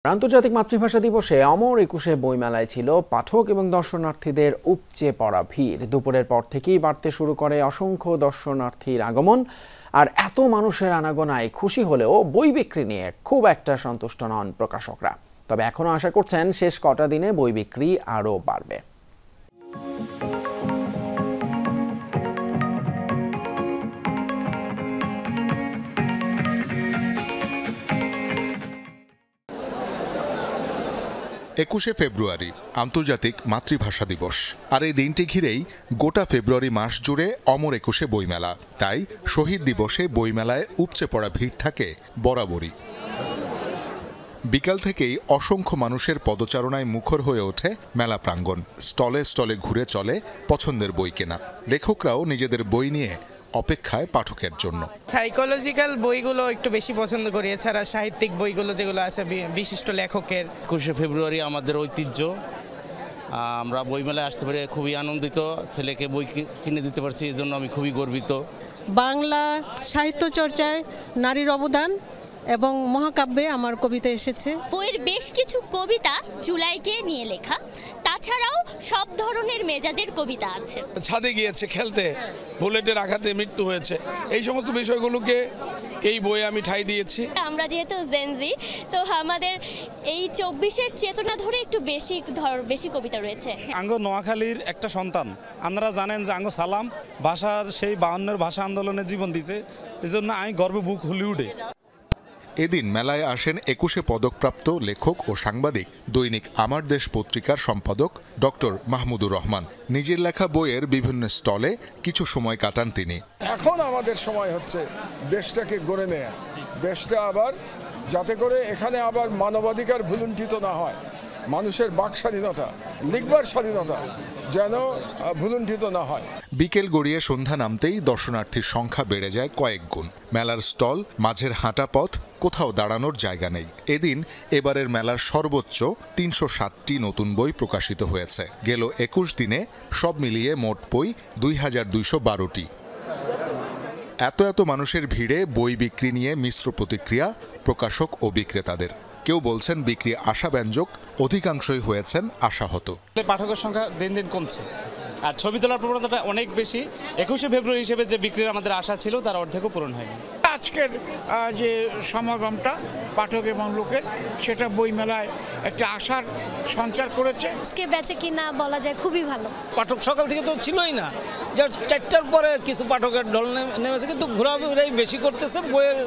আন্তর্জাতিক মাতৃভাষা দিবসে অমর একুশে বইমেলায় ছিল পাঠক এবং দর্শনার্থীদের উপচে পড়া ভিড়। দুপুরের পর থেকেই বাড়তে শুরু করে অসংখ্য দর্শনার্থীর আগমন। আর এত মানুষের আনাগোনায় খুশি হলেও বই বিক্রি নিয়ে খুব একটা সন্তুষ্ট নন প্রকাশকরা। তবে এখনো আশা করছেন শেষ কটা দিনে বই বিক্রি আরও বাড়বে। একুশে ফেব্রুয়ারি আন্তর্জাতিক মাতৃভাষা দিবস। আর এই দিনটি ঘিরেই গোটা ফেব্রুয়ারি মাস জুড়ে অমর একুশে বইমেলা। তাই শহীদ দিবসে বইমেলায় উপচে পড়া ভিড় থাকে বরাবরই। বিকাল থেকেই অসংখ্য মানুষের পদচারণায় মুখর হয়ে ওঠে মেলা প্রাঙ্গণ। স্টলে স্টলে ঘুরে চলে পছন্দের বই কেনা। লেখকরাও নিজেদের বই নিয়ে অপেক্ষায় পাঠকের জন্য। সাইকোলজিক্যাল বইগুলো একটু বেশি পছন্দ করি, এছাড়া সাহিত্যিক বইগুলো যেগুলো আছে বিশিষ্ট লেখকের। 21শে ফেব্রুয়ারি আমাদের ঐতিহ্য, আমরা বইমেলায় আসতে পেরে খুবই আনন্দিত। ছেলেকে বই কিনে দিতে পারছি, এই জন্য আমি খুবই গর্বিত। বাংলা সাহিত্য চর্চায় নারীর অবদান এবং মহাকাব্যে আমার কবিতা এসেছে। বইয়ের বেশ কিছু কবিতা জুলাইকে নিয়ে লেখা, তাছাড়াও সব ধরনের মেজাজের কবিতা আছে। ছাদে গিয়েছে খেলতে, বুলেটের আঘাতে মৃত্যু হয়েছে, এই সমস্ত বিষয়গুলোকে এই বইয়ে আমি ঠাঁই দিয়েছি। আমরা যেহেতু জেনজি, তো আমাদের এই 24-এর চেতনা ধরে একটু বেশি কবিতা রয়েছে। আঙ্গ নোয়াখালীর একটা সন্তান, আপনারা জানেন যে আঙ্গ সালাম ভাষার সেই 52-এর ভাষা আন্দোলনে জীবন দিছে, এজন্য আমি গর্বে বুক হুলি উঠে। এদিন মেলায় আসেন 21শে পদকপ্রাপ্ত লেখক ও সাংবাদিক, দৈনিক আমার দেশ পত্রিকার সম্পাদক ডক্টর মাহমুদুর রহমান। নিজের লেখা বইয়ের বিভিন্ন স্টলে কিছু সময় কাটান তিনি। এখন আমাদের সময় হচ্ছে দেশটাকে গড়ে নেয়া, দেশটা আবার যাতে করে এখানে আবার মানবাধিকার ভুলুণ্ঠিত না হয়, মানুষের বাক স্বাধীনতা, লিখবার স্বাধীনতা যেন ভুলুণ্ঠিত না হয়। বিকেল গড়িয়ে সন্ধ্যা নামতেই দর্শনার্থীর সংখ্যা বেড়ে যায় কয়েক গুণ। মেলার স্টল, মাঝের হাঁটা পথ, কোথাও দাঁড়ানোর জায়গা নেই। এদিন এবারের মেলার সর্বোচ্চ 307টি নতুন বই প্রকাশিত হয়েছে। গেল 21 দিনে সব মিলিয়ে মোট বই 2212টি। এত মানুষের ভিড়ে বই বিক্রি নিয়ে মিশ্র প্রতিক্রিয়া প্রকাশক ও বিক্রেতাদের। কেউ বলছেন বিক্রি আশাব্যঞ্জক, অধিকাংশই হয়েছেন আশাহত। পাঠকের সংখ্যা দিন দিন কমছে, আর ছবি তোলার প্রবণতাটা অনেক বেশি। 21শে ফেব্রুয়ারি হিসেবে যে বিক্রির আমাদের আশা ছিল তার অর্ধেকও পূরণ হয়নি। আজকের যে সমাগমটা পাঠক এবং লোকের, সেটা বইমেলায় একটা আশার সঞ্চার করেছে। আজকে বেচে কিনা বলা যায় খুবই ভালো। পাঠক সকাল থেকে তো ছিলই না, 4টার পরে কিছু পাঠকের ঢল নেমেছে, কিন্তু ঘোরাঘুরি বেশি করতেছে, বইয়ের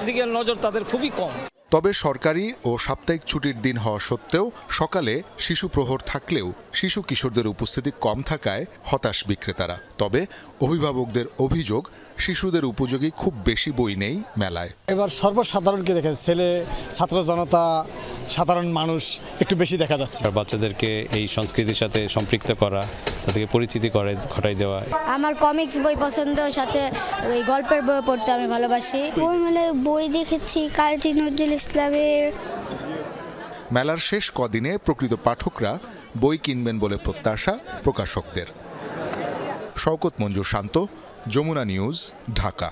দিকে নজর তাদের খুবই কম। তবে সরকারি ও সাপ্তাহিক ছুটির দিন হওয়া সত্ত্বেও সকালে শিশু প্রহর থাকলেও শিশু কিশোরদের উপস্থিতি কম থাকায় হতাশ বিক্রেতারা। তবে অভিভাবকদের অভিযোগ, শিশুদের উপযোগী খুব বেশি বই নেই মেলায়। এবার সর্বসাধারণকে দেখে, ছেলে, ছাত্র জনতা, সাধারণ মানুষ একটু বেশি দেখা যাচ্ছে। বাচ্চাদেরকে এই সংস্কৃতির সাথে সম্পৃক্ত করা, তাদেরকে পরিচিতি ঘটাই দেওয়া। আমার কমিক্স বই পছন্দ, সাথে ওই গল্পের বই পড়তে আমি ভালোবাসি। বই দেখেছি কাজী নজরুল ইসলামের। মেলার শেষ কদিনে প্রকৃত পাঠকরা বই কিনবেন বলে প্রত্যাশা প্রকাশকদের। শওকত মঞ্জুর শান্ত, যমুনা নিউজ, ঢাকা।